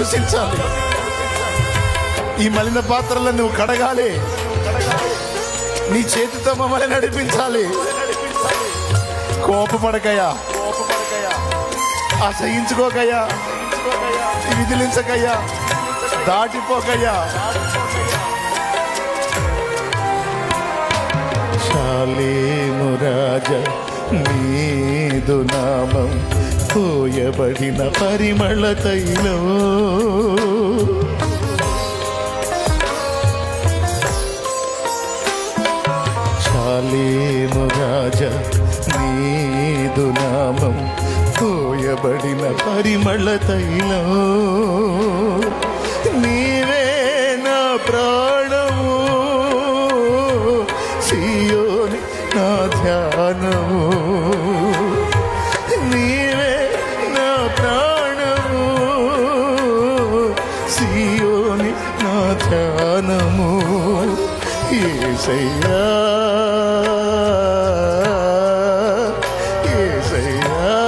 నివసించాలి. ఈ మలిన పాత్రలను నువ్వు కడగాలి. నీ చేతితో మమ్మల్ని నడిపించాలి. కోపపడకయ్యా, అసహించుకోకయ్యా, విదిలించకయ్యా, దాటిపోకయ్యా. శాలేము రాజా నీదు నామం పోయబడిన పరిమళ తైలం. శాలేము రాజా నీదు నామం పోయబడిన పరిమళ తైలం. నీవే నా ప్రాణము, సియోని నా ధ్యానము. నీవే నా ప్రాణము, సియోని నా ధ్యానము. యేసయ్యా, యేసయ్యా,